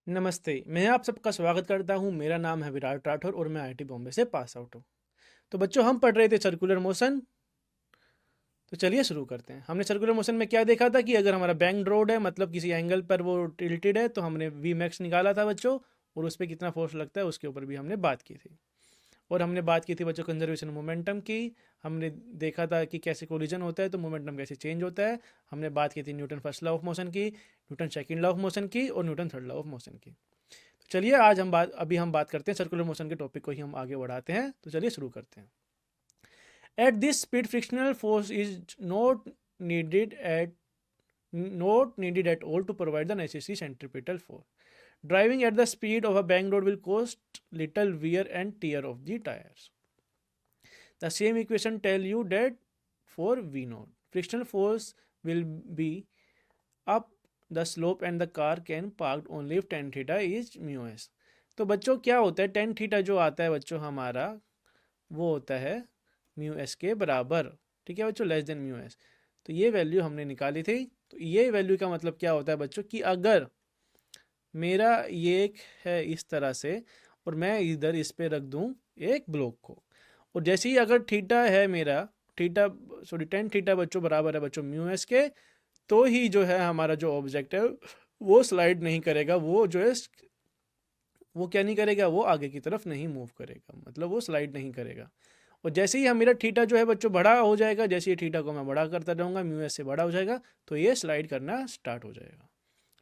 नमस्ते, मैं आप सबका स्वागत करता हूँ। मेरा नाम है विराट राठौर और मैं आईआईटी बॉम्बे से पास आउट हूँ। तो बच्चों हम पढ़ रहे थे सर्कुलर मोशन। तो चलिए शुरू करते हैं। हमने सर्कुलर मोशन में क्या देखा था कि अगर हमारा बैंक्ड रोड है मतलब किसी एंगल पर वो टिल्टेड है तो हमने वी मैक्स निकाला था बच्चों। और उस पर कितना फोर्स लगता है उसके ऊपर भी हमने बात की थी। और हमने बात की थी बच्चों कंजर्वेशन मोमेंटम की। हमने देखा था कि कैसे कोलिजन होता है तो मोमेंटम कैसे चेंज होता है। हमने बात की थी Newton first law of motion की, Newton second law of motion की और Newton third law of motion की। तो चलिए आज हम बात करते हैं सर्कुलर मोशन के टॉपिक को ही हम आगे बढ़ाते हैं। तो चलिए शुरू करते हैं। At this speed frictional force is not needed at all to provide the necessary centripetal force. Driving at the speed of a bank road will cost little wear and tear of the tires. The same equation tell you that for V naught, frictional force will be up the slope and the car can parked only if tan theta is mu s. तो बच्चों क्या होता है tan theta जो आता है बच्चों हमारा वो होता है म्यू एस के बराबर। ठीक है बच्चों, लेस देन म्यू एस। तो ये वैल्यू हमने निकाली थी। तो ये वैल्यू का मतलब क्या होता है बच्चों कि अगर मेरा ये एक है इस तरह से और मैं इधर इस पे रख दूं एक ब्लॉक को, और जैसे ही अगर थीटा है मेरा थीटा सॉरी टेन थीटा बच्चों बराबर है बच्चों म्यू एस के, तो ही जो है हमारा जो ऑब्जेक्ट है वो स्लाइड नहीं करेगा। वो जो है वो क्या नहीं करेगा, वो आगे की तरफ नहीं मूव करेगा, मतलब वो स्लाइड नहीं करेगा। और जैसे ही हम मेरा थीटा जो है बच्चों बड़ा हो जाएगा, जैसे ही थीटा को मैं बड़ा करता रहूँगा म्यू एस से बड़ा हो जाएगा तो ये स्लाइड करना स्टार्ट हो जाएगा।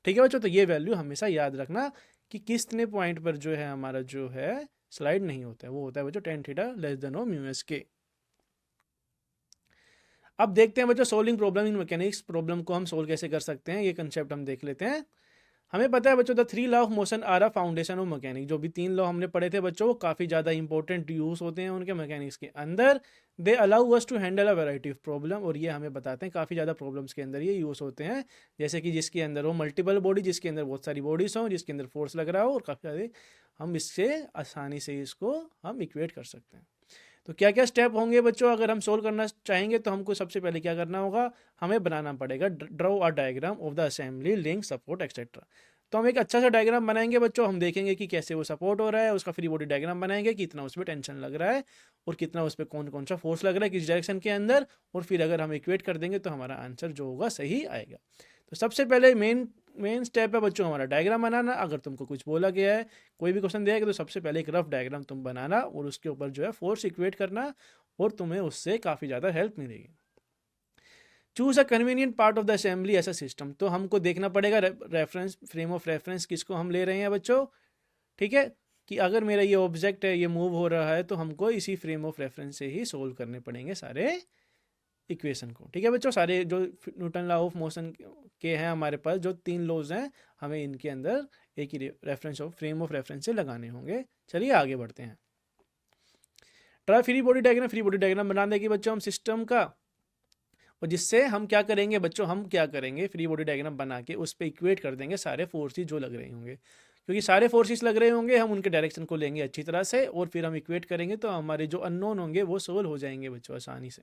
ठीक है बच्चों, तो ये वैल्यू हमेशा याद रखना कि कितने पॉइंट पर जो है हमारा जो है स्लाइड नहीं होता है, वो होता है बच्चों टेन थीटा लेस देन ओ म्यू एस के। अब देखते हैं बच्चों solving problem in mechanics. Problem को हम सोल्व कैसे कर सकते हैं ये कंसेप्ट हम देख लेते हैं। हमें पता है बच्चों the three law of motion are a foundation of mechanics. जो भी तीन लॉ हमने पढ़े थे बच्चों वो काफ़ी ज़्यादा इंपॉर्टेंट यूज होते हैं उनके मैकेनिक्स के अंदर। They allow us to handle a variety of problem, और ये हमें बताते हैं काफ़ी ज़्यादा प्रॉब्लम्स के अंदर ये यूज होते हैं। जैसे कि जिसके अंदर हो मल्टीपल बॉडी, जिसके अंदर बहुत सारी बॉडीज हों, जिसके अंदर फोर्स लग रहा हो, और काफ़ी सारे हम इससे आसानी से इसको हम इक्वेट कर सकते हैं। तो क्या क्या स्टेप होंगे बच्चों अगर हम सोल्व करना चाहेंगे तो हमको सबसे पहले क्या करना होगा, हमें बनाना पड़ेगा draw a diagram of the assembly link support etcetera. तो हम एक अच्छा सा डायग्राम बनाएंगे बच्चों, हम देखेंगे कि कैसे वो सपोर्ट हो रहा है, उसका फ्री बॉडी डायग्राम बनाएंगे, कितना उस पर टेंशन लग रहा है और कितना उस पर कौन कौन सा फोर्स लग रहा है किस डायरेक्शन के अंदर, और फिर अगर हम इक्वेट कर देंगे तो हमारा आंसर जो होगा सही आएगा। तो सबसे पहले मेन मेन स्टेप है बच्चों हमारा डायग्राम बनाना। अगर तुमको कुछ बोला गया है, कोई भी क्वेश्चन दिया है तो सबसे पहले एक रफ डायग्राम तुम बनाना और उसके ऊपर जो है फोर्स इक्वेट करना, और तुम्हें उससे काफ़ी ज़्यादा हेल्प मिलेगी। Choose a convenient part of the assembly as a system. तो हमको देखना पड़ेगा रेफरेंस फ्रेम ऑफ रेफरेंस किसको हम ले रहे हैं बच्चों। ठीक है, कि अगर मेरा ये ऑब्जेक्ट है ये मूव हो रहा है तो हमको इसी फ्रेम ऑफ रेफरेंस से ही सोल्व करने पड़ेंगे सारे इक्वेशन को। ठीक है बच्चों, सारे जो न्यूटन लॉ ऑफ मोशन के हैं हमारे पास जो तीन लॉज हैं, हमें इनके अंदर एक ही reference of frame of reference से लगाने होंगे। चलिए आगे बढ़ते हैं। ट्राई फ्री बॉडी डायग्राम बना देगी बच्चों हम सिस्टम का, और जिससे हम क्या करेंगे बच्चों, हम क्या करेंगे फ्री बॉडी डायग्राम बना के उस पर इक्वेट कर देंगे सारे फोर्सेस जो लग रहे होंगे। क्योंकि सारे फोर्सेस लग रहे होंगे हम उनके डायरेक्शन को लेंगे अच्छी तरह से और फिर हम इक्वेट करेंगे तो हमारे जो अननोन होंगे वो सोल्व हो जाएंगे बच्चों आसानी से।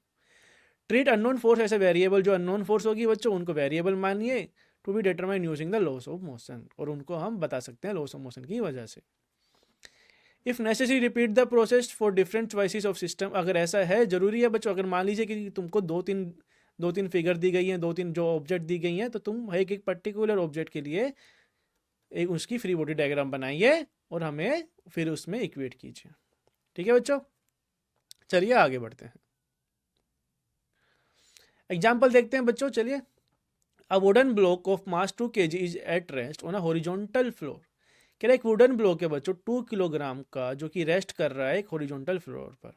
ट्रीट अननोन फोर्स ऐसे वेरिएबल, जो अननोन फोर्स होगी बच्चों उनको वेरिएबल मानिए to be determine using the laws of motion, और उनको हम बता सकते हैं लॉस ऑफ मोशन की वजह से। If necessary repeat the process for different choices of system. अगर ऐसा है जरूरी है बच्चों, अगर मान लीजिए कि तुमको दो तीन फिगर दी गई हैं, दो तीन जो ऑब्जेक्ट दी गई हैं, तो तुम एक एक पर्टिकुलर ऑब्जेक्ट के लिए एक उसकी फ्री बॉडी डायग्राम बनाइए और हमें फिर उसमें इक्वेट कीजिए। ठीक है बच्चों, चलिए आगे बढ़ते हैं। एग्जाम्पल देखते हैं बच्चों, चलिए। A wooden block of mass 2 kg is at rest on a horizontal floor. कह रहा एक वुडन ब्लॉक है बच्चों 2 किलोग्राम का जो कि रेस्ट कर रहा है एक हॉरिजॉन्टल फ्लोर पर।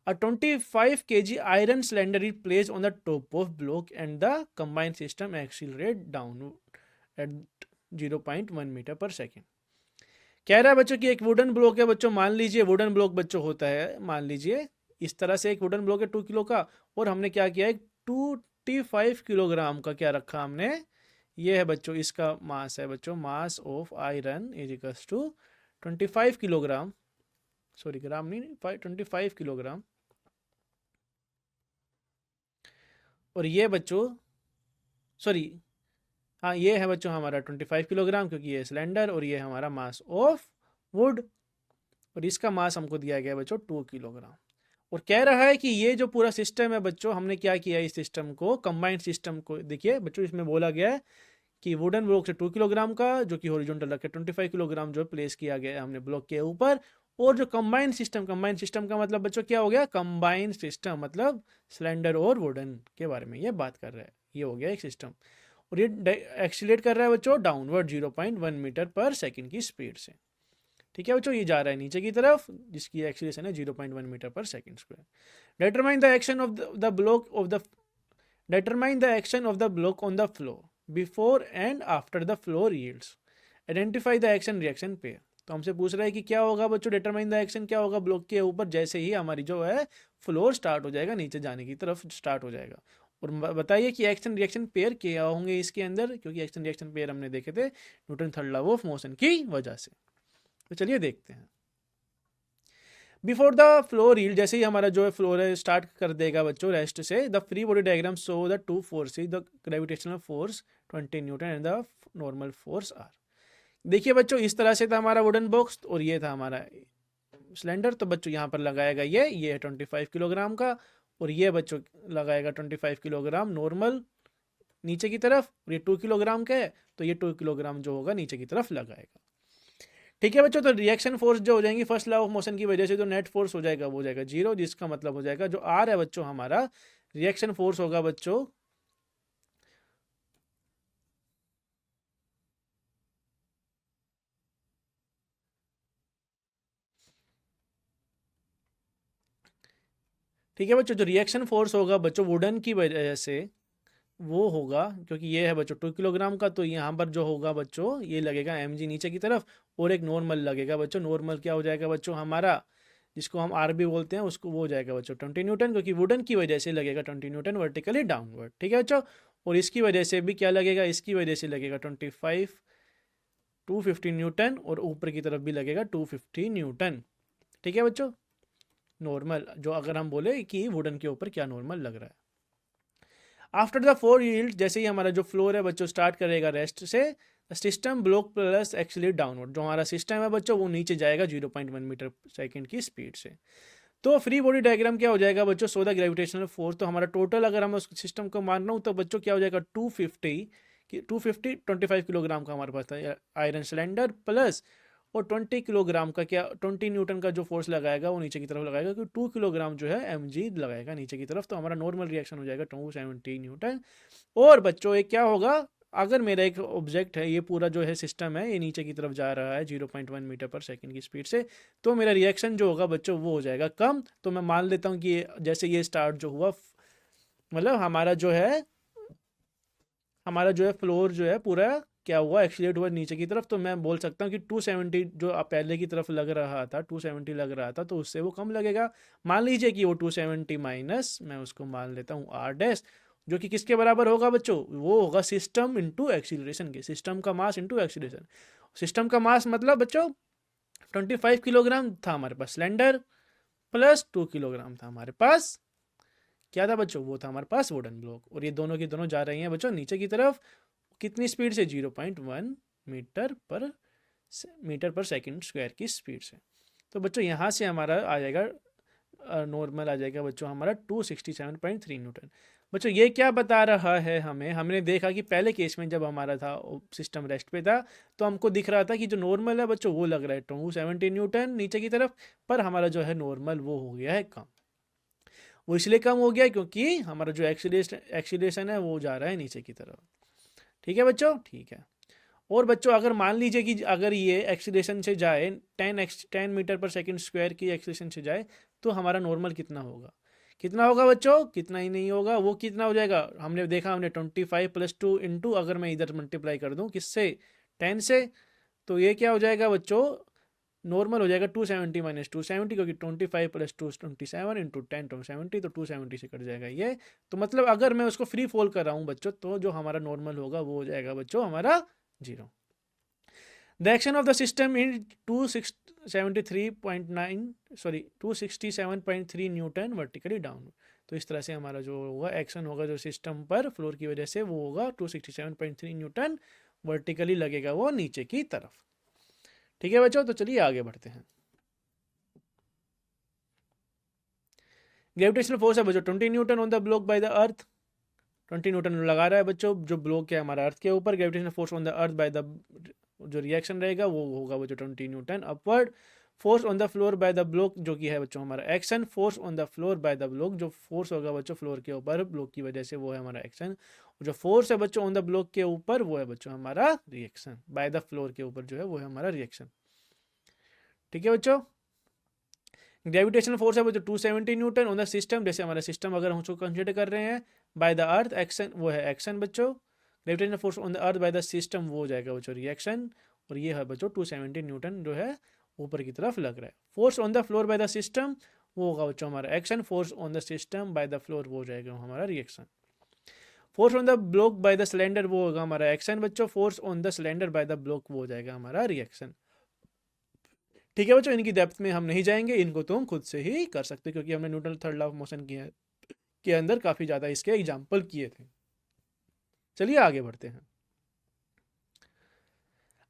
A 25 kg iron cylinder is placed on the top of block and the combined system accelerate down at 0.1 metre पर सेकेंड। कह रहा है बच्चों कि एक वुडन ब्लॉक है बच्चों, मान लीजिए वुडन ब्लॉक बच्चों होता है, मान लीजिए इस तरह से एक वुडन ब्लॉक है 2 किलो का, और हमने क्या किया एक 25 किलोग्राम का क्या रखा हमने, ये है बच्चों इसका मास है बच्चों, mass of iron is equals to 25 kilogram, sorry gram नहीं 25 किलोग्राम। और ये बच्चों सॉरी हाँ, ये है बच्चों हमारा 25 किलोग्राम, क्योंकि ये सिलेंडर, और ये हमारा मास ऑफ वुड, और इसका मास हमको दिया गया है बच्चों 2 किलोग्राम। और कह रहा है कि ये जो पूरा सिस्टम है बच्चों, हमने क्या किया, इस सिस्टम को, कंबाइंड सिस्टम को देखिए बच्चों, इसमें बोला गया है कि वुडन ब्लॉक से 2 किलोग्राम का, जो कि हॉरिजॉन्टल रख के 25 किलोग्राम जो प्लेस किया गया है हमने ब्लॉक के ऊपर। और जो कंबाइंड सिस्टम का मतलब बच्चों क्या हो गया, कंबाइंड सिस्टम मतलब सिलेंडर और वुडन के बारे में ये बात कर रहा है। ये हो गया एक सिस्टम, और ये एक्सीलरेट कर रहा है बच्चों डाउनवर्ड 0.1 मीटर पर सेकंड की स्पीड से। ठीक है बच्चों, ये जा रहा है नीचे की तरफ, जिसकी एक्सीलरेशन है 0.1 मीटर पर second square. Determine the action of the block of the Determine the action of the block on the floor before and after the floor yields. Identify the action reaction pair. तो हमसे पूछ रहा है कि क्या होगा बच्चों, डिटरमाइन द एक्शन क्या होगा ब्लॉक के ऊपर जैसे ही हमारी जो है फ्लोर स्टार्ट हो जाएगा, नीचे जाने की तरफ स्टार्ट हो जाएगा। और बताइए कि एक्शन रिएक्शन पेयर क्या होंगे इसके अंदर, क्योंकि एक्शन रिएक्शन पेयर हमने देखे थे Newton third law of motion की वजह से। तो चलिए देखते हैं। बिफोर द फ्लोर यील्ड, जैसे ही हमारा जो है फ्लोर है स्टार्ट कर देगा बच्चों रेस्ट से, the free body diagram show the two forces, the gravitational force 20 newton and the normal force are. देखिए बच्चों, इस तरह से था हमारा वुडन बॉक्स, और ये था हमारा सिलेंडर। तो बच्चों यहाँ पर लगाएगा ये है 25 किलोग्राम का, और ये बच्चों लगाएगा 25 किलोग्राम नॉर्मल नीचे की तरफ, और ये 2 किलोग्राम का है, तो ये 2 किलोग्राम जो होगा नीचे की तरफ लगाएगा। ठीक है बच्चों, तो रिएक्शन फोर्स जो हो जाएंगी फर्स्ट लॉ ऑफ मोशन की वजह से, जो नेट फोर्स हो जाएगा वो हो जाएगा 0, जिसका मतलब हो जाएगा जो आर है बच्चों हमारा रिएक्शन फोर्स होगा बच्चों ठीक है बच्चों, जो रिएक्शन फोर्स होगा बच्चों वुडन की वजह से वो होगा, क्योंकि ये है बच्चों 2 किलोग्राम का, तो यहाँ पर जो होगा बच्चों ये लगेगा mg नीचे की तरफ, और एक नॉर्मल लगेगा बच्चों। नॉर्मल क्या हो जाएगा बच्चों हमारा, जिसको हम आर भी बोलते हैं, उसको वो हो जाएगा बच्चों 20 न्यूटन, क्योंकि वुडन की वजह से लगेगा 20 न्यूटन वर्टिकली डाउनवर्ड। ठीक है बच्चों, और इसकी वजह से भी क्या लगेगा, इसकी वजह से लगेगा 250 न्यूटन, और ऊपर की तरफ भी लगेगा 250 न्यूटन। ठीक है बच्चों, नॉर्मल जो अगर हम बोले कि वुडन के ऊपर क्या नॉर्मल लग रहा है। आफ्टर द फोर यील्ड, जैसे ही हमारा जो फ्लोर है बच्चों स्टार्ट करेगा रेस्ट से, system block plus accelerate downward, जो हमारा सिस्टम है बच्चों वो नीचे जाएगा 0.1 मीटर सेकंड की स्पीड से। तो फ्री बॉडी डायग्राम क्या हो जाएगा बच्चों, सो द ग्रेविटेशनल फोर्स, तो हमारा टोटल अगर हम उस सिस्टम को मान रहा हूँ तो बच्चों क्या हो जाएगा 250 25 किलोग्राम का हमारे पास था आयरन सिलेंडर, प्लस और 20 किलोग्राम का क्या 20 न्यूटन का जो फोर्स लगाएगा वो नीचे की तरफ लगाएगा, क्योंकि 2 किलोग्राम जो है mg लगाएगा नीचे की तरफ, तो हमारा नॉर्मल रिएक्शन हो जाएगा 270 न्यूटन। और बच्चों एक क्या होगा, अगर मेरा एक ऑब्जेक्ट है, ये पूरा जो है सिस्टम है ये नीचे की तरफ जा रहा है 0.1 मीटर पर सेकंड की स्पीड से, तो मेरा रिएक्शन जो होगा बच्चों वो हो जाएगा कम। तो मैं मान लेता हूँ कि जैसे ये स्टार्ट जो हुआ, मतलब हमारा जो है फ्लोर जो है पूरा क्या हुआ, एक्सीलेट हुआ नीचे की तरफ, तो मैं बोल सकता हूँ कि 270 जो पहले की तरफ लग रहा था 270 लग रहा था, तो उससे वो कम लगेगा। मान लीजिए कि वो 270 माइनस मैं उसको मान लेता हूँ आर डैश, जो कि किसके बराबर होगा बच्चों, वो होगा सिस्टम इंटू एक्सीलरेशन के, सिस्टम का मास इंटू एक्सीलरेशन। सिस्टम का मास मतलब बच्चों 25 किलोग्राम था हमारे पास सिलेंडर, प्लस 2 किलोग्राम था हमारे पास क्या था बच्चों, वो था हमारे पास वुडन ब्लॉक, और ये दोनों की दोनों जा रही हैं बच्चों नीचे की तरफ, कितनी स्पीड से 0.1 मीटर पर सेकंड स्क्वायर की स्पीड से। तो बच्चों यहाँ से हमारा आ जाएगा नॉर्मल आ जाएगा बच्चों हमारा 267.3 न्यूटन। बच्चों ये क्या बता रहा है हमें, हमने देखा कि पहले केस में जब हमारा था सिस्टम रेस्ट पे था तो हमको दिख रहा था कि जो नॉर्मल है बच्चों वो लग रहा है 270 न्यूटन नीचे की तरफ, पर हमारा जो है नॉर्मल वो हो गया है कम। वो इसलिए कम हो गया क्योंकि हमारा जो एक्सीलरेशन है वो जा रहा है नीचे की तरफ। ठीक है बच्चों, ठीक है। और बच्चों अगर मान लीजिए कि अगर ये एक्सीलरेशन से जाए 10 मीटर पर सेकंड स्क्वायर की एक्सीलरेशन से जाए, तो हमारा नॉर्मल कितना होगा, कितना होगा बच्चों, कितना ही नहीं होगा, वो कितना हो जाएगा, हमने देखा हमने 25 प्लस 2 इंटू अगर मैं इधर मल्टीप्लाई कर दूं किससे 10 से, तो ये क्या हो जाएगा बच्चों, नॉर्मल हो जाएगा 270 माइनस 270, क्योंकि 25 प्लस 2 27 इंटू 10 270, तो 270 से कट जाएगा ये। तो मतलब अगर मैं उसको फ्री फॉल कर रहा हूँ बच्चों, तो जो हमारा नॉर्मल होगा वो हो जाएगा बच्चों हमारा 0। The action of the system in 267.3 Newton vertically down. तो इस तरह से हमारा जो होगा एक्शन होगा जो सिस्टम पर फ्लोर की वजह से वो होगा 267.3 न्यूटन वर्टिकली लगेगा वो नीचे की तरफ। ठीक है बच्चों, तो चलिए आगे बढ़ते हैं। ग्रेविटेशनल फोर्स है बच्चों 20 Newton on the block by the earth. 20 Newton लगा रहा है बच्चों जो ब्लॉक है हमारा अर्थ के ऊपर। Gravitational force on the earth by the जो रिएक्शन रहेगा वो होगा बच्चों 20 Newton. Upward force on the floor by the block जो कि है बच्चों हमारा action. Force on the floor by the block जो फोर्स होगा बच्चों फ्लोर के ऊपर ब्लॉक की वजह से वो है हमारा एक्शन। जो फोर्स है बच्चों ऑन द ब्लॉक के ऊपर वो है बच्चों हमारा रिएक्शन। बाय द फ्लोर के ऊपर जो है वो है हमारा रिएक्शन। ठीक है बच्चों, ग्रेविटेशनल फोर्स है बच्चों 270 न्यूटन ऑन द सिस्टम। जैसे हमारा सिस्टम अगर हम उसको कंसिडर कर रहे हैं बाय द अर्थ एक्शन वो है एक्शन बच्चों। Gravitational force on the earth by the system वो हो जाएगा बच्चों रिएक्शन। और ये है बच्चों 270 न्यूटन जो है ऊपर की तरफ लग रहा है। Force on the floor by the system वो होगा बच्चों हमारा action. Force on the system by the floor वो हो जाएगा हमारा reaction. Force on the block by the cylinder वो होगा हमारा एक्शन बच्चों। Force on the cylinder by the block वो हो जाएगा हमारा रिएक्शन। ठीक है बच्चों, इनकी डेप्थ में हम नहीं जाएंगे, इनको तुम खुद से ही कर सकते क्योंकि हमने Newton third law of motion के अंदर काफ़ी ज़्यादा इसके एग्जाम्पल किए थे। चलिए आगे बढ़ते हैं।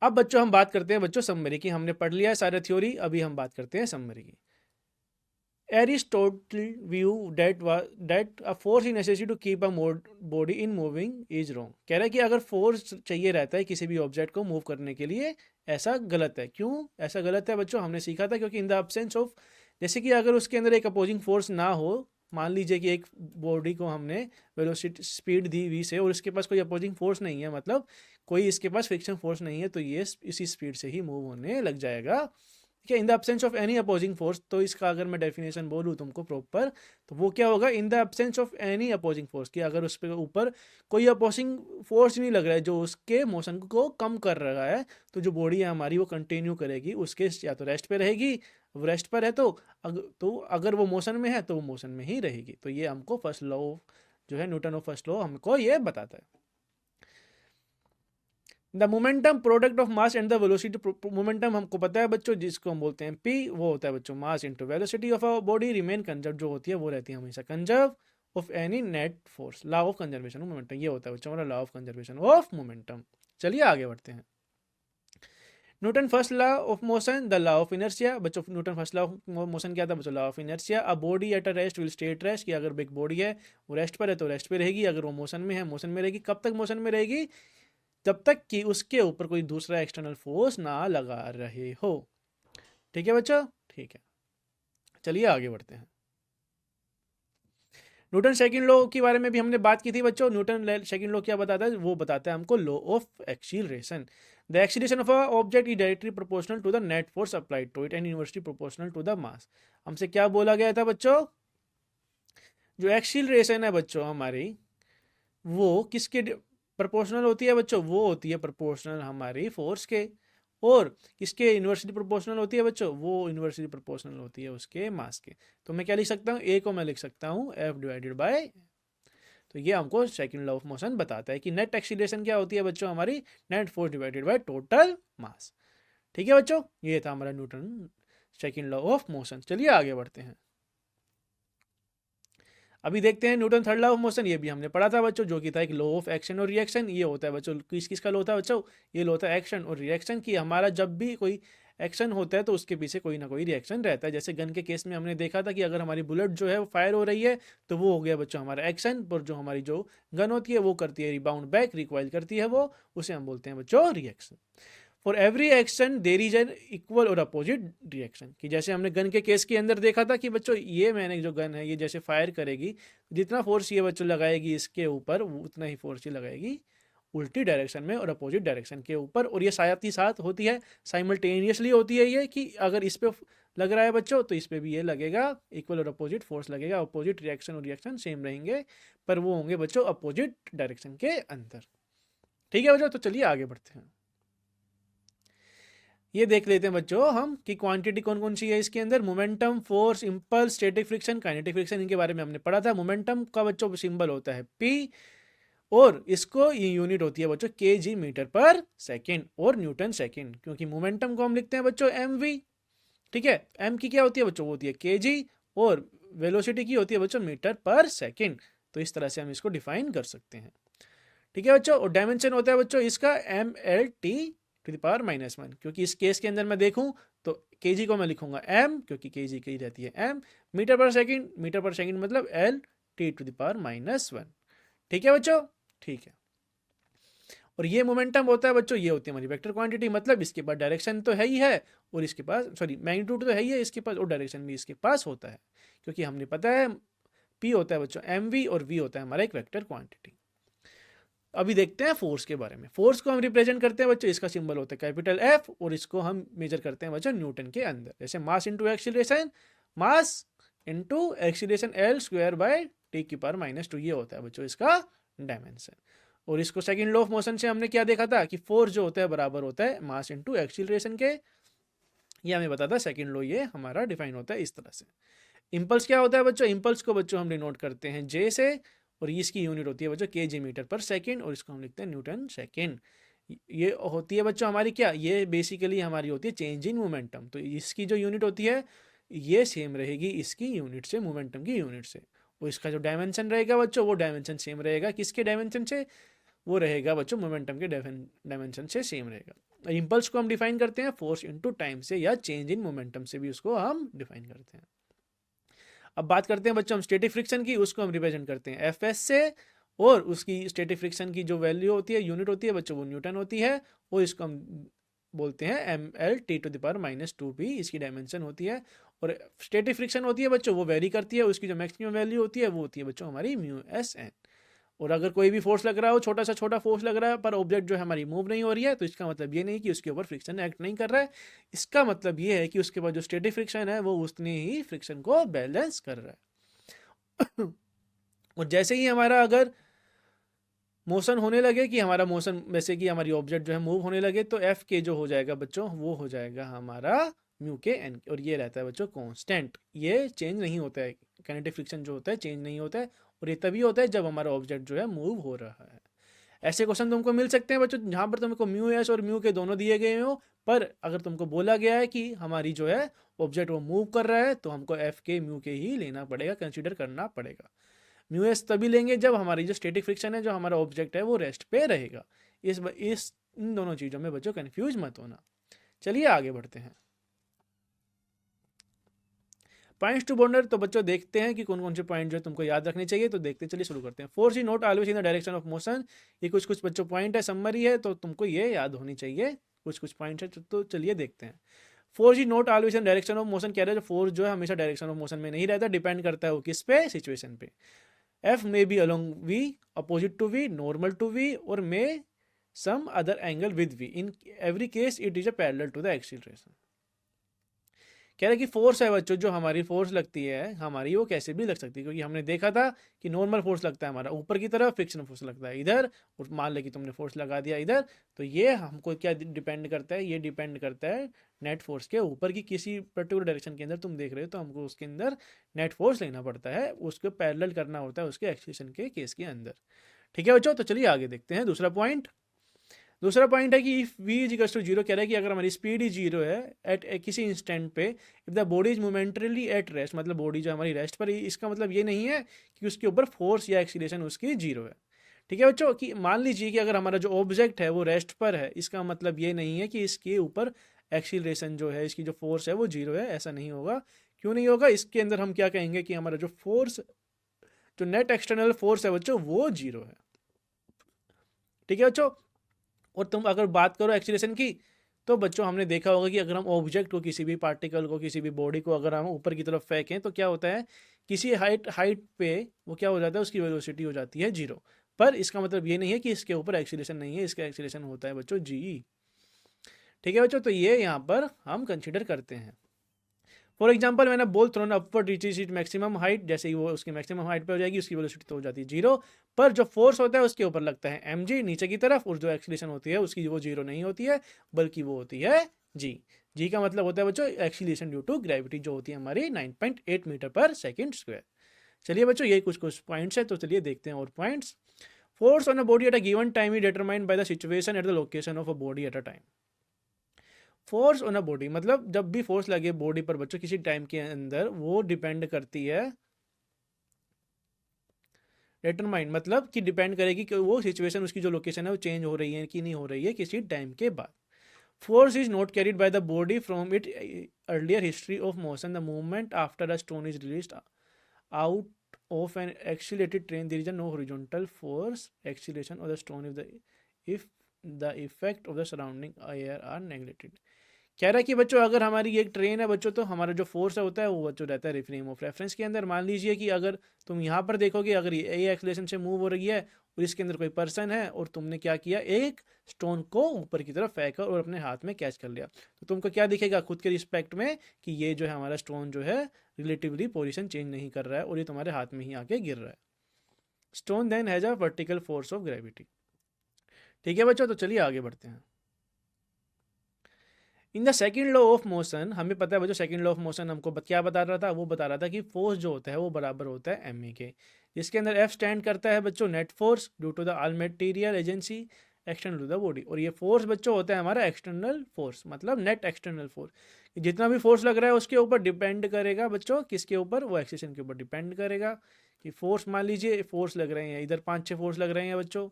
अब बच्चों हम बात करते हैं बच्चों समरी की। हमने पढ़ लिया है सारा थ्योरी, अभी हम बात करते हैं समरी की। Aristotle view that a force is necessary to keep a body in moving is wrong. कह रहा है कि अगर फोर्स चाहिए रहता है किसी भी ऑब्जेक्ट को मूव करने के लिए, ऐसा गलत है। क्यों ऐसा गलत है बच्चों? हमने सीखा था क्योंकि इन द एब्सेंस ऑफ, जैसे कि अगर उसके अंदर एक अपोजिंग फोर्स ना हो, मान लीजिए कि एक बॉडी को हमने वेलोसिटी स्पीड दी v से और इसके पास कोई अपोजिंग फोर्स नहीं है, मतलब कोई इसके पास फ्रिक्शन फोर्स नहीं है, तो ये इसी स्पीड से ही मूव होने लग जाएगा। ठीक है, in the absence of any opposing force. तो इसका अगर मैं डेफिनेशन बोलूँ तुमको प्रॉपर, तो वो क्या होगा? In the absence of any opposing force, कि अगर उस पर ऊपर कोई अपोजिंग फोर्स नहीं लग रहा है जो उसके मोशन को कम कर रहा है, तो जो बॉडी है हमारी वो कंटिन्यू करेगी, उसके या तो रेस्ट पे रहेगी। वो रेस्ट पर है तो अगर वो मोशन में है तो वो मोशन में ही रहेगी। तो ये हमको फर्स्ट लॉ जो है न्यूटन ऑफ फर्स्ट लॉ हमको ये बताता है। The momentum product of mass and the velocity. Momentum हमको पता है बच्चों, जिसको हम बोलते हैं p, वो होता है बच्चों mass into velocity of a body remain conserve, जो होती है वो रहती है हमेशा conserve of any net force. Law of conservation of momentum, ये होता है बच्चों हमारा law of conservation of momentum. चलिए आगे बढ़ते हैं। Newton first law of motion, the law of inertia. बच्चों Newton first law of motion क्या था बच्चों? Law of inertia. A body at a rest will stay at rest, कि अगर एक बॉडी है वो रेस्ट पर है तो रेस्ट पे रहेगी, अगर वो मोशन में है मोशन में रहेगी। कब तक मोशन में रहेगी? जब तक कि उसके ऊपर कोई दूसरा एक्सटर्नल फोर्स ना लगा रहे हो। ठीक है बच्चों, ठीक है, चलिए आगे बढ़ते हैं। न्यूटन सेकंड लॉ के बारे में भी हमने बात की थी बच्चों। न्यूटन सेकंड लॉ क्या बताता है? वो बताता है हमको law of acceleration. The acceleration of a object is directly proportional to the net force applied to it and inversely proportional to the mass. हमसे क्या बोला गया था बच्चों? जो एक्सीलरेशन है बच्चों हमारी, वो किसके प्रोपोर्शनल होती है बच्चों? वो होती है प्रोपोर्शनल हमारी फोर्स के। और किसके इन्वर्सली प्रोपोर्शनल होती है बच्चों? वो इन्वर्सली प्रोपोर्शनल होती है उसके मास के। तो मैं क्या लिख सकता हूँ? ए को मैं लिख सकता हूँ F डिवाइडेड बाय। तो ये हमको सेकंड लॉ ऑफ मोशन बताता है कि नेट एक्सीलरेशन क्या होती है बच्चों? हमारी net force divided by total mass. ठीक है बच्चों, ये था हमारा Newton second law of motion. चलिए आगे बढ़ते हैं। अभी देखते हैं Newton third law of motion. ये भी हमने पढ़ा था बच्चों, जो कि था एक लॉ ऑफ एक्शन और रिएक्शन। ये होता है बच्चों किसका लॉ होता है बच्चों? ये लॉ होता है एक्शन और रिएक्शन की। हमारा जब भी कोई एक्शन होता है तो उसके पीछे कोई ना कोई रिएक्शन रहता है। जैसे गन के केस में हमने देखा था कि अगर हमारी बुलेट जो है वो फायर हो रही है तो वो हो गया बच्चों हमारा एक्शन, पर जो हमारी जो गन होती है वो करती है रिबाउंड बैक, रिकॉइल करती है, वो उसे हम बोलते हैं बच्चों reaction. For every action there is an equal और अपोजिट रिएक्शन, कि जैसे हमने गन के केस के अंदर देखा था कि बच्चों ये मैंने जो गन है ये जैसे फायर करेगी, जितना फोर्स ये बच्चों लगाएगी इसके ऊपर उतना ही फोर्स ये लगाएगी उल्टी डायरेक्शन में और अपोजिट डायरेक्शन के ऊपर। और ये साथ ही साथ होती है, साइमल्टेनियसली होती है ये, कि अगर इस पे लग रहा है बच्चों तो इस पे भी ये लगेगा, इक्वल और अपोजिट फोर्स लगेगा। अपोजिट रिएक्शन और रिएक्शन सेम रहेंगे, पर वो होंगे बच्चों अपोजिट डायरेक्शन के अंदर। ठीक है बच्चों, तो चलिए आगे बढ़ते हैं। ये देख लेते हैं बच्चों हम कि क्वांटिटी कौन कौन सी है इसके अंदर। Momentum, force, impulse, static friction, kinetic friction, इनके बारे में हमने पढ़ा था। मोमेंटम का बच्चों सिंबल होता है P, और इसको ये यूनिट होती है बच्चों kg मीटर पर सेकेंड और न्यूटन सेकेंड, क्योंकि मोमेंटम को हम लिखते हैं बच्चों mv। ठीक है, m की क्या होती है बच्चों? वो होती है kg, और वेलोसिटी की होती है बच्चों मीटर पर सेकंड। तो इस तरह से हम इसको डिफाइन कर सकते हैं। ठीक है बच्चों, और डायमेंशन होता है बच्चों इसका mL/T⁻⁻1, क्योंकि इस केस के अंदर मैं देखूं तो केजी को मैं लिखूंगा m, क्योंकि केजी की रहती है m, मीटर पर सेकंड मतलब L/T⁻⁻1। ठीक है बच्चों, ठीक है। और ये मोमेंटम होता है बच्चों, ये होती है हमारी वेक्टर क्वांटिटी, मतलब इसके पास डायरेक्शन तो है ही है, और इसके पास मैग्नीट्यूड तो है ही है इसके पास, और डायरेक्शन भी इसके पास होता है, क्योंकि हमने पता है p होता है बच्चों mv और v होता है हमारा एक वेक्टर क्वांटिटी। अभी देखते हैं फोर्स के बारे में। फोर्स को हम रिप्रेजेंट करते हैं बच्चों, इसका सिंबल होता है कैपिटल F, और इसको हम मेजर करते हैं बच्चों न्यूटन के अंदर। जैसे mass into acceleration, mass into acceleration L/T⁻², ये होता है बच्चों इसका डायमेंशन। और इसको सेकंड लॉ ऑफ मोशन से हमने क्या देखा था कि फोर्स जो होता है बराबर होता है मास इंटू एक्सीलरेशन के। ये हमें पता था, सेकंड लॉ ये हमारा डिफाइन होता है इस तरह से। इंपल्स क्या होता है बच्चों, इंपल्स को बच्चों हम डिनोट करते हैं J से, और इसकी यूनिट होती है बच्चों kg मीटर पर सेकंड, और इसको हम लिखते हैं न्यूटन सेकंड। ये होती है बच्चों हमारी क्या, ये बेसिकली हमारी होती है चेंज इन मोमेंटम। तो इसकी जो यूनिट होती है ये सेम रहेगी इसकी यूनिट से, मोमेंटम की यूनिट से। और इसका जो डायमेंशन रहेगा बच्चों, वो डायमेंशन सेम रहेगा किसके डायमेंशन से, वो रहेगा बच्चों मोमेंटम के डायमेंशन से सेम रहेगा। इंपल्स को हम डिफाइन करते हैं फोर्स इनटू टाइम से, या चेंज इन मोमेंटम से भी उसको हम डिफाइन करते हैं। अब बात करते हैं बच्चों हम स्टैटिक फ्रिक्शन की, उसको हम रिप्रेजेंट करते हैं Fs से, और उसकी स्टैटिक फ्रिक्शन की जो वैल्यू होती है, यूनिट होती है बच्चों, वो न्यूटन होती है, और इसको हम बोलते हैं mL/T⁻², इसकी डायमेंशन होती है। और स्टैटिक फ्रिक्शन होती है बच्चों, वो वेरी करती है, उसकी जो मैक्सिमम वैल्यू होती है वो होती है बच्चों हमारी μSn। और अगर कोई भी फोर्स लग रहा हो, छोटा सा छोटा फोर्स लग रहा है, पर ऑब्जेक्ट जो है हमारी मूव नहीं हो रही है, तो इसका मतलब ये नहीं कि उसके ऊपर फ्रिक्शन एक्ट नहीं कर रहा है, इसका मतलब ये है कि उसके पास जो स्टैटिक फ्रिक्शन है वो उतनी ही फ्रिक्शन को बैलेंस कर रहा है। और जैसे ही हमारा अगर मोशन होने लगे, कि हमारा मोशन वैसे कि हमारी ऑब्जेक्ट जो है मूव होने लगे, तो एफ के जो हो जाएगा बच्चों, वो हो जाएगा हमारा म्यू के एन, और ये रहता है बच्चों कांस्टेंट, ये चेंज नहीं होता है। काइनेटिक फ्रिक्शन जो होता है चेंज नहीं होता है, और ये तभी होता है जब हमारा ऑब्जेक्ट जो है मूव हो रहा है। ऐसे क्वेश्चन तुमको मिल सकते हैं बच्चों जहाँ पर तुमको म्यू एस और म्यू के दोनों दिए गए हो, पर अगर तुमको बोला गया है कि हमारी जो है ऑब्जेक्ट वो मूव कर रहा है, तो हमको एफ के म्यू के ही लेना पड़ेगा, कंसीडर करना पड़ेगा। म्यू एस तभी लेंगे जब हमारी जो स्टैटिक फ्रिक्शन है, जो हमारा ऑब्जेक्ट है, वो रेस्ट पे रहेगा। इस इन दोनों चीज़ों में बच्चों कंफ्यूज मत होना। चलिए आगे बढ़ते हैं। पॉइंट्स टू बॉन्डर, तो बच्चों देखते हैं कि कौन कौन से पॉइंट जो तुमको याद रखने चाहिए, तो देखते चलिए शुरू करते हैं। Force is not always in the direction of motion, ये कुछ कुछ बच्चों पॉइंट है, समरी है, तो तुमको ये याद होनी चाहिए, कुछ कुछ पॉइंट है। तो चलिए देखते हैं। Force is not always in direction of motion, कह रहे हैं फोर्स जो है हमेशा डायरेक्शन ऑफ मोशन में नहीं रहता, डिपेंड करता है वो किस पे, सिचुएशन पे। F may be along V, opposite to V, normal to V, or may some other angle with V. In every case, it is a parallel to the acceleration. कह रहे कि फोर्स है बच्चों, जो हमारी फोर्स लगती है हमारी, वो कैसे भी लग सकती है, क्योंकि हमने देखा था कि नॉर्मल फोर्स लगता है हमारा ऊपर की तरफ, फ्रिक्शन फोर्स लगता है इधर, और मान ले कि तुमने फोर्स लगा दिया इधर, तो ये हमको क्या डिपेंड करता है, ये डिपेंड करता है नेट फोर्स के ऊपर की। किसी पर्टिकुलर डायरेक्शन के अंदर तुम देख रहे हो, तो हमको उसके अंदर नेट फोर्स लेना पड़ता है, उसको पैरेलल करना होता है उसके एक्सीलरेशन के केस के अंदर। ठीक है बच्चों, तो चलिए आगे देखते हैं दूसरा पॉइंट। दूसरा पॉइंट है कि if v equals to zero, कह रहा है कि अगर हमारी स्पीड ही जीरो है एट किसी इंस्टेंट पे, if the body is momentarily at rest, मतलब बॉडी जो हमारी रेस्ट पर, इसका मतलब ये नहीं है कि उसके ऊपर फोर्स या एक्सीलरेशन उसकी जीरो है। ठीक है बच्चों, कि मान लीजिए कि अगर हमारा जो ऑब्जेक्ट है वो रेस्ट पर है, इसका मतलब ये नहीं है कि इसके ऊपर एक्सीलरेशन जो है, इसकी जो फोर्स है वो जीरो है, ऐसा नहीं होगा। क्यों नहीं होगा, इसके अंदर हम क्या कहेंगे कि हमारा जो फोर्स, जो नेट एक्सटर्नल फोर्स है बच्चों, वो जीरो है। ठीक है बच्चों, और तुम अगर बात करो एक्सीलरेशन की, तो बच्चों हमने देखा होगा कि अगर हम ऑब्जेक्ट को, किसी भी पार्टिकल को, किसी भी बॉडी को अगर हम ऊपर की तरफ फेंकें, तो क्या होता है, किसी हाइट पे वो क्या हो जाता है, उसकी वेलोसिटी हो जाती है जीरो। पर इसका मतलब ये नहीं है कि इसके ऊपर एक्सीलरेशन नहीं है, इसका एक्सीलरेशन होता है बच्चों जी। ठीक है बच्चों, तो ये यहाँ पर हम कंसिडर करते हैं। फॉर एग्जाम्पल मैंने ball throne upward reaches it maximum height, जैसे ही वो उसकी मैक्सिमम हाइट पे हो जाएगी, उसकी वेलोसिटी तो हो जाती है जीरो, पर जो फोर्स होता है उसके ऊपर लगता है mg नीचे की तरफ, और जो एक्सीलरेशन होती है उसकी वो जीरो नहीं होती है, बल्कि वो होती है g का मतलब होता है बच्चों एक्सीलरेशन ड्यू टू ग्रेविटी, जो होती है हमारी 9.8 मीटर पर सेकेंड स्क्वायर। चलिए बच्चों, ये कुछ कुछ पॉइंट्स है, तो चलिए देखते हैं और points. Force on a body at a given time is determined by the situation at the location of a body at a time. Force on a body मतलब जब भी फोर्स लगे बॉडी पर बच्चों किसी टाइम के अंदर, वो डिपेंड करती है डिटरमाइन मतलब कि डिपेंड करेगी कि वो सिचुएशन, उसकी जो लोकेशन है वो चेंज हो रही है कि नहीं हो रही है किसी टाइम के बाद। Force is not carried by the body from it earlier history of motion, the movement after a stone is released out of an accelerated train, there is no horizontal force acceleration of the stone if the effect of the surrounding air are neglected। कह रहा है कि बच्चों अगर हमारी एक train है बच्चों, तो हमारा जो फोर्स होता है वो बच्चों रहता है फ्रेम ऑफ रेफरेंस के अंदर। मान लीजिए कि अगर तुम यहाँ पर देखोगे, अगर ये एक्सलेशन से मूव हो रही है और इसके अंदर कोई पर्सन है और तुमने क्या किया, एक स्टोन को ऊपर की तरफ फेंका और अपने हाथ में कैच कर लिया, तो तुमको क्या दिखेगा खुद के रिस्पेक्ट में कि ये जो है हमारा स्टोन जो है रिलेटिवली पोजिशन चेंज नहीं कर रहा है और ये तुम्हारे हाथ में ही आके गिर रहा है। Stone then has a vertical force of gravity. ठीक है बच्चों, तो चलिए आगे बढ़ते हैं। In the second law of motion, हमें पता है बच्चों सेकेंड लॉ ऑफ मोशन हमको क्या बता रहा था, वो बता रहा था कि फोर्स जो होता है वो बराबर होता है एम ए के, जिसके अंदर एफ स्टैंड करता है बच्चों net force due to the all material agency external to the body, और ये फोर्स बच्चों होता है हमारा एक्सटर्नल फोर्स, मतलब नेट एक्सटर्नल फोर्स। जितना भी फोर्स लग रहा है उसके ऊपर डिपेंड करेगा बच्चों, किसके ऊपर, वो एक्सेशन के ऊपर डिपेंड करेगा। कि फोर्स मान लीजिए फोर्स लग रहे हैं, इधर 5-6 फोर्स लग रहे हैं बच्चों,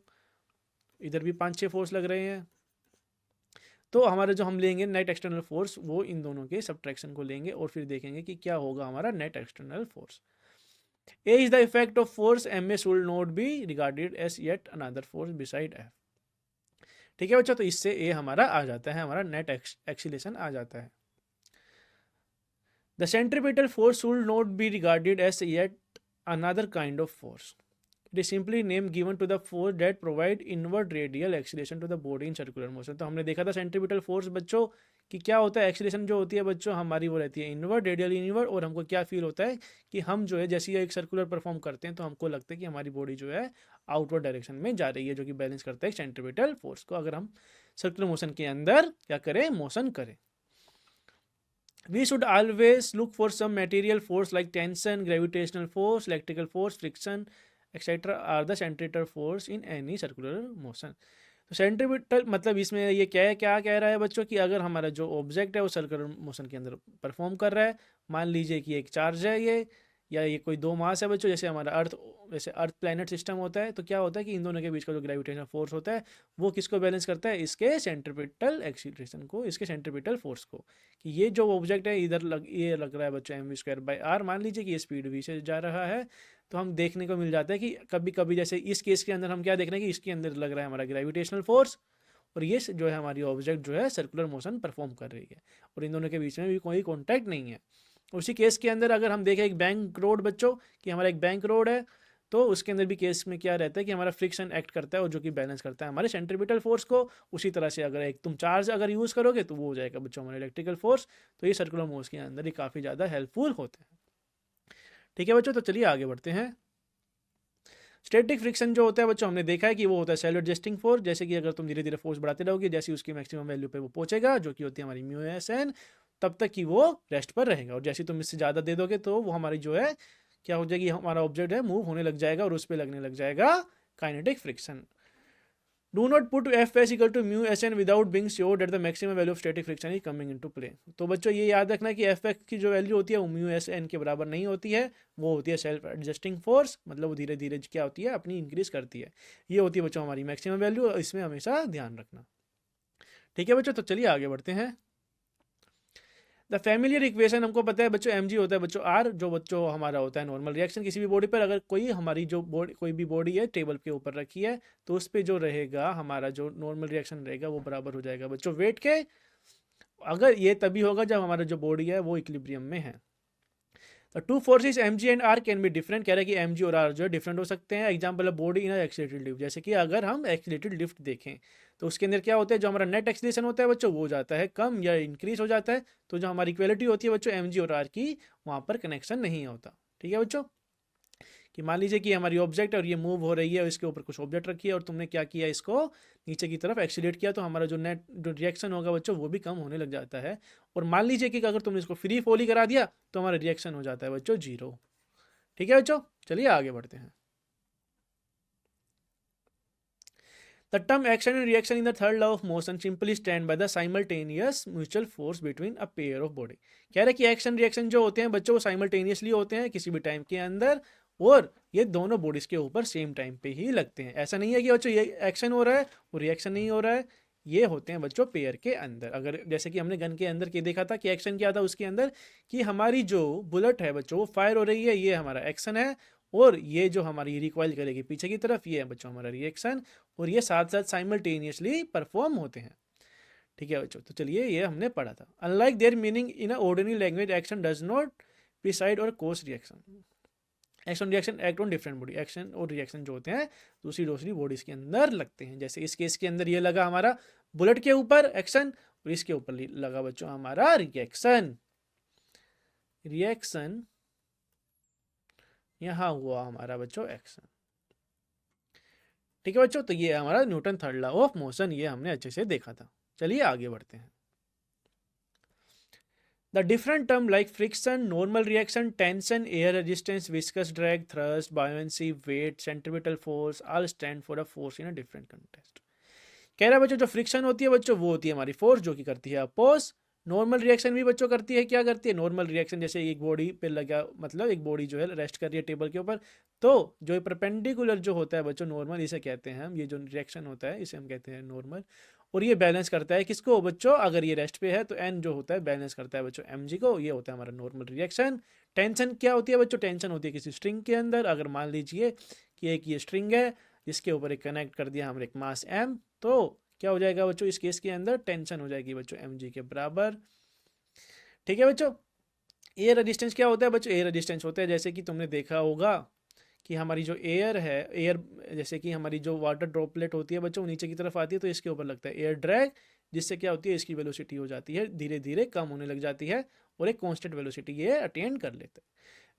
इधर भी 5-6 फोर्स लग रहे हैं, तो हमारा जो हम लेंगे नेट एक्सटर्नल फोर्स वो इन दोनों के सब्ट्रैक्शन को लेंगे और फिर देखेंगे कि क्या होगा हमारा net external force. A is the effect of force, M A should not be regarded as yet another force beside F. ठीक है बच्चों, तो इससे ए हमारा आ जाता है, हमारा नेट एक्सीलेशन आ जाता है। The centripetal force should not be regarded as yet another kind of force, it is simply name given to the force that provide inward radial acceleration to the body in circular motion। तो हमने देखा था centripetal force बच्चों कि क्या होता है, acceleration जो होती है बच्चों हमारी वो रहती है इनवर्ड, रेडियल इनवर्ड, और हमको क्या फील होता है कि हम जो है जैसे ही एक सर्कुलर परफॉर्म करते हैं तो हमको लगता है कि हमारी बॉडी जो है आउटवर्ड डायरेक्शन में जा रही है, जो कि बैलेंस करता है सेंट्रीपिटल फोर्स को, अगर हम सर्कुलर मोशन के अंदर क्या करें, मोशन करें। We should always look for some material force like tension, gravitational force, electrical force, friction, etc. are the centripetal force in any circular motion। तो सेंट्रीपिटल मतलब इसमें ये क्या कह रहा है बच्चों कि अगर हमारा जो ऑब्जेक्ट है वो सर्कुलर मोशन के अंदर परफॉर्म कर रहा है, मान लीजिए कि एक चार्ज है ये, या ये कोई दो मास है बच्चों, जैसे हमारा जैसे अर्थ प्लैनेट सिस्टम होता है, तो क्या होता है कि इन दोनों के बीच का जो ग्रेविटेशनल फोर्स होता है वो किसको बैलेंस करता है, इसके सेंट्रीपिटल एक्सीलरेशन को, इसके सेंट्रीपिटल फोर्स को। कि ये जो ऑब्जेक्ट है इधर ये लग रहा है बच्चों mv²/r, मान लीजिए कि ये स्पीड v से जा रहा है, तो हम देखने को मिल जाता है कि कभी कभी जैसे इस केस के अंदर हम क्या देख रहे हैं कि इसके अंदर लग रहा है हमारा ग्रेविटेशनल फोर्स, और ये जो है हमारी ऑब्जेक्ट जो है सर्कुलर मोशन परफॉर्म कर रही है, और इन दोनों के बीच में भी कोई कॉन्टैक्ट नहीं है। उसी केस के अंदर अगर हम देखें एक बैंक रोड बच्चों, कि हमारा एक बैंक रोड है, तो उसके अंदर भी केस में क्या रहता है कि हमारा फ्रिक्शन एक्ट करता है और जो कि बैलेंस करता है हमारे सेंट्रीपिटल फोर्स को। उसी तरह से अगर एक तुम चार्ज अगर यूज़ करोगे तो वो हो जाएगा बच्चों हमारा इलेक्ट्रिकल फोर्स। तो ये सर्कुलर मोशन के अंदर ही काफ़ी ज़्यादा हेल्पफुल होते हैं। ठीक है बच्चों, तो चलिए आगे बढ़ते हैं। स्टैटिक फ्रिक्शन जो होता है बच्चों हमने देखा है कि वो होता है सेल्फ एडजस्टिंग फोर्स, जैसे कि अगर तुम धीरे धीरे फोर्स बढ़ाते रहोगे, जैसे उसकी मैक्सिमम वैल्यू पे वो पहुंचेगा जो कि होती है हमारी μSn, तब तक कि वो रेस्ट पर रहेगा, और जैसे तुम इससे ज़्यादा दे दोगे तो वो हमारी जो है क्या हो जाएगी, हमारा ऑब्जेक्ट है मूव होने लग जाएगा और उस पर लगने लग जाएगा kinetic friction. Do not put Fs equal to μSn without being sure that the maximum value of static friction is coming into play. तो बच्चों ये याद रखना कि Fx की जो वैल्यू होती है वो μSn के बराबर नहीं होती है, वो होती है सेल्फ एडजस्टिंग फोर्स, मतलब वो धीरे धीरे क्या होती है अपनी इंक्रीज करती है। ये होती है बच्चों हमारी मैक्सिमम वैल्यू, इसमें हमेशा ध्यान रखना। ठीक है बच्चों, तो चलिए आगे बढ़ते हैं। द फैमिलियर इक्वेशन हमको पता है बच्चों mg होता है बच्चों r, जो बच्चों हमारा होता है नॉर्मल रिएक्शन किसी भी बॉडी पर। अगर कोई हमारी जो बॉडी कोई भी बॉडी है टेबल के ऊपर रखी है तो उस पर जो रहेगा हमारा जो नॉर्मल रिएक्शन रहेगा वो बराबर हो जाएगा बच्चों वेट के। अगर ये तभी होगा जब हमारा जो बॉडी है वो इक्विलिब्रियम में है। तो two forces mg and r can be different, कह रहा है कि mg और r जो है डिफरेंट हो सकते हैं। एग्जाम्पल है बॉडी इन एक्सीलरेटेड लिफ्ट, जैसे कि अगर हम एक्सीलरेटेड लिफ्ट देखें तो उसके अंदर क्या होता है, जो हमारा नेट एक्सीलरेशन होता है बच्चों वो हो जाता है कम या इंक्रीज हो जाता है। तो जो हमारी इक्वलिटी होती है बच्चों mg और r की, वहाँ पर कनेक्शन नहीं होता। ठीक है बच्चों, कि मान लीजिए कि हमारी ऑब्जेक्ट है और ये मूव हो रही है और इसके ऊपर कुछ ऑब्जेक्ट रखी है और तुमने क्या किया, इसको नीचे की तरफ एक्सीलरेट किया, तो हमारा जो नेट जो रिएक्शन होगा बच्चों वो भी कम होने लग जाता है। और मान लीजिए कि अगर तुमने इसको फ्री फॉल ही करा दिया तो हमारा रिएक्शन हो जाता है बच्चों 0। ठीक है बच्चों, चलिए आगे बढ़ते हैं। The term action and reaction in the third law of motion simply stand by the simultaneous mutual force between a pair of body। कह रहे कि एक्शन रिएक्शन जो होते हैं बच्चों वो साइमल्टेनियसली होते हैं किसी भी टाइम के अंदर, और ये दोनों बॉडीज के ऊपर सेम टाइम पे ही लगते हैं। ऐसा नहीं है कि बच्चों ये एक्शन हो रहा है और रिएक्शन नहीं हो रहा है, ये होते हैं बच्चों पेयर के अंदर। अगर जैसे कि हमने गन के अंदर के देखा था कि एक्शन क्या था उसके अंदर, कि हमारी जो बुलेट है बच्चों वो फायर हो रही है, ये हमारा एक्शन है, और ये जो हमारी रिकॉइल करेगी पीछे की तरफ, ये है बच्चों हमारा रिएक्शन, और ये साथ साथ साइमल्टेनियसली परफॉर्म होते हैं। ठीक है बच्चों, तो चलिए ये हमने पढ़ा था। Unlike their meaning in a ordinary language, action does not precede और cause reaction. Action reaction act on different body, action और रिएक्शन जो होते हैं दूसरी दूसरी बॉडीज के अंदर लगते हैं। जैसे इस केस के अंदर ये लगा हमारा बुलेट के ऊपर एक्शन, और इसके ऊपर लगा बच्चों हमारा रिएक्शन। रिएक्शन यहाँ हुआ हमारा बच्चों एक्शन। ठीक है बच्चों, तो ये हमारा Newton third law of motion, ये हमने अच्छे से देखा था। चलिए आगे बढ़ते हैं। The different term like friction, normal reaction, tension, air resistance, viscous drag, thrust, buoyancy, weight, centripetal force all stand for a force in a different context. कह रहा है बच्चों जो फ्रिक्शन होती है बच्चों वो होती है हमारी फोर्स जो कि करती है अपोज। नॉर्मल रिएक्शन भी बच्चों करती है, क्या करती है? नॉर्मल रिएक्शन जैसे एक बॉडी पे लगा, मतलब एक बॉडी जो है रेस्ट कर रही है टेबल के ऊपर, तो जो परपेंडिकुलर जो होता है बच्चों नॉर्मल, इसे कहते हैं हम, ये जो रिएक्शन होता है इसे हम कहते हैं नॉर्मल। और ये बैलेंस करता है किसको बच्चों? अगर ये रेस्ट पे है तो एन जो होता है बैलेंस करता है बच्चों एम जी को, ये होता है हमारा नॉर्मल रिएक्शन। टेंशन क्या होती है बच्चों? टेंशन होती है किसी स्ट्रिंग के अंदर। अगर मान लीजिए कि एक ये स्ट्रिंग है जिसके ऊपर एक कनेक्ट कर दिया हमने एक मास एम, तो क्या हो जाएगा बच्चों? इस केस के अंदर टेंशन हो जाएगी बच्चों एम जी के बराबर। ठीक है बच्चों। एयर रेजिस्टेंस क्या होता है बच्चों? एयर रेजिस्टेंस होता है जैसे कि तुमने देखा होगा कि हमारी जो एयर है, एयर जैसे कि हमारी जो वाटर ड्रॉपलेट होती है बच्चों नीचे की तरफ आती है तो इसके ऊपर लगता है एयर ड्रैग, जिससे क्या होती है इसकी वेलोसिटी हो जाती है धीरे धीरे कम होने लग जाती है और एक कांस्टेंट वेलोसिटी ये अटेन कर लेते हैं।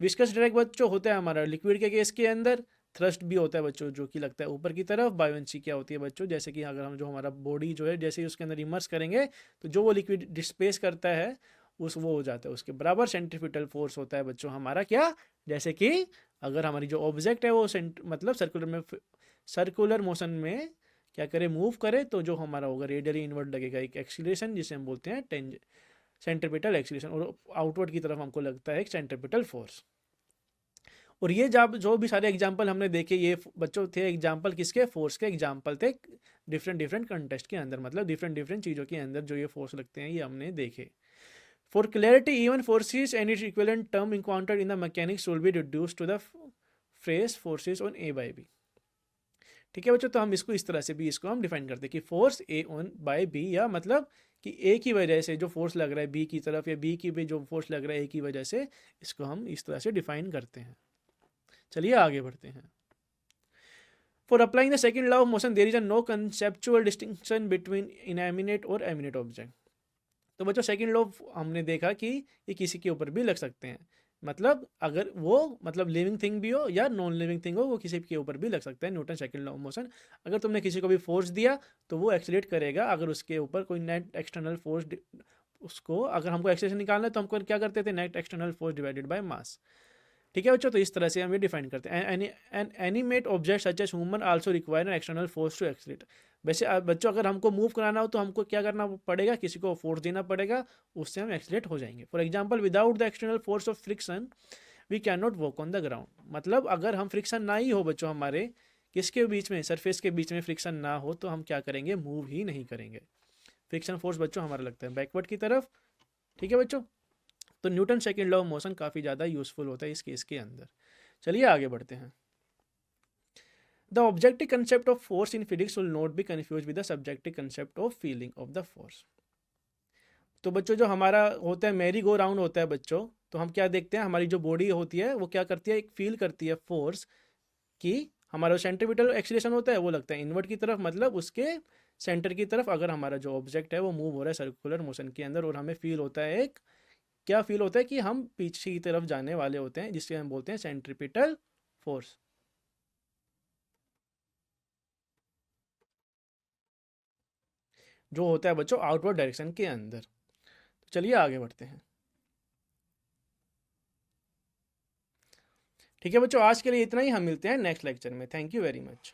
विस्कस ड्रैग बच्चों होता है हमारा लिक्विड के केस के अंदर। थ्रस्ट भी होता है बच्चों जो कि लगता है ऊपर की तरफ। बायोंसी क्या होती है बच्चों? जैसे कि अगर हम जो हमारा बॉडी जो है जैसे ही उसके अंदर इमर्स करेंगे तो जो वो लिक्विड डिस्प्लेस करता है उस वो हो जाता है उसके बराबर। सेंट्रीफ्यूगल फोर्स होता है बच्चों हमारा क्या? जैसे कि अगर हमारी जो ऑब्जेक्ट है वो मतलब सर्कुलर मोशन में क्या करे, मूव करे, तो जो हमारा होगा रेडियली इनवर्ड लगेगा एक एक्सीलरेशन जिसे हम बोलते हैं सेंट्रीपिटल एक्सीलरेशन, और आउटवर्ड की तरफ हमको लगता है एक सेंट्रीपिटल फोर्स। और ये जब जो भी सारे एग्जाम्पल हमने देखे ये बच्चों थे एग्जाम्पल किसके? फोर्स के एग्जाम्पल थे डिफरेंट डिफरेंट कंटेस्ट के अंदर, मतलब डिफरेंट डिफरेंट चीज़ों के अंदर जो ये फोर्स लगते हैं ये हमने देखे। For clarity, even forces and its equivalent term encountered in the mechanics will be reduced to the phrase forces on A by B. ठीक है बच्चों, तो हम इसको इस तरह से भी इसको हम डिफाइन करते हैं कि force A on by B, या मतलब कि A की वजह से जो फोर्स लग रहा है B की तरफ, या B की भी जो फोर्स लग रहा है A की वजह से, इसको हम इस तरह से डिफाइन करते हैं। चलिए आगे बढ़ते हैं। For applying the second law of motion, there is a no conceptual distinction between inanimate और animate object. तो बच्चों सेकंड लॉ हमने देखा कि ये किसी के ऊपर भी लग सकते हैं, मतलब अगर वो मतलब लिविंग थिंग भी हो या नॉन लिविंग थिंग हो वो किसी के ऊपर भी लग सकता है। Newton second law of motion, अगर तुमने किसी को भी फोर्स दिया तो वो एक्सीलरेट करेगा अगर उसके ऊपर कोई नेट एक्सटर्नल फोर्स, उसको अगर हमको एक्सेलेरेशन निकालना है तो हमको क्या करते थे? Net external force divided by mass. ठीक है बच्चों, तो इस तरह से हम ये डिफाइन करते हैं। An animate object such as human also require an external force to accelerate. वैसे बच्चों अगर हमको मूव कराना हो तो हमको क्या करना पड़ेगा? किसी को फोर्स देना पड़ेगा, उससे हम एक्सीलरेट हो जाएंगे। For example, without the external force of friction we can not walk on the ground. मतलब अगर हम फ्रिक्शन ना ही हो बच्चों, हमारे किसके बीच में, सरफेस के बीच में फ्रिक्शन ना हो तो हम क्या करेंगे? मूव ही नहीं करेंगे। फ्रिक्शन फोर्स बच्चों हमारा लगता है बैकवर्ड की तरफ। ठीक है बच्चों, तो Newton second law of motion काफ़ी ज़्यादा यूजफुल होता है इस केस के अंदर। चलिए आगे बढ़ते हैं। The objective concept of force in physics will not be confused with the subjective concept of feeling of the force. तो बच्चों जो हमारा होता है मैरी गो राउंड होता है बच्चों, तो हम क्या देखते हैं? हमारी जो बॉडी होती है वो क्या करती है? एक फील करती है फोर्स कि हमारा सेंट्रीपिटल एक्सीलरेशन होता है वो लगता है इनवर्ड की तरफ, मतलब उसके सेंटर की तरफ। अगर हमारा जो ऑब्जेक्ट है वो मूव हो रहा है सर्कुलर मोशन के अंदर, और हमें फील होता है एक क्या फील होता है कि हम पीछे की तरफ जाने वाले होते हैं, जिससे हम बोलते हैं सेंट्रीपिटल फोर्स। जो होता है बच्चों आउटवर्ड डायरेक्शन के अंदर। तो चलिए आगे बढ़ते हैं। ठीक है बच्चों, आज के लिए इतना ही। हम मिलते हैं नेक्स्ट लेक्चर में। Thank you very much.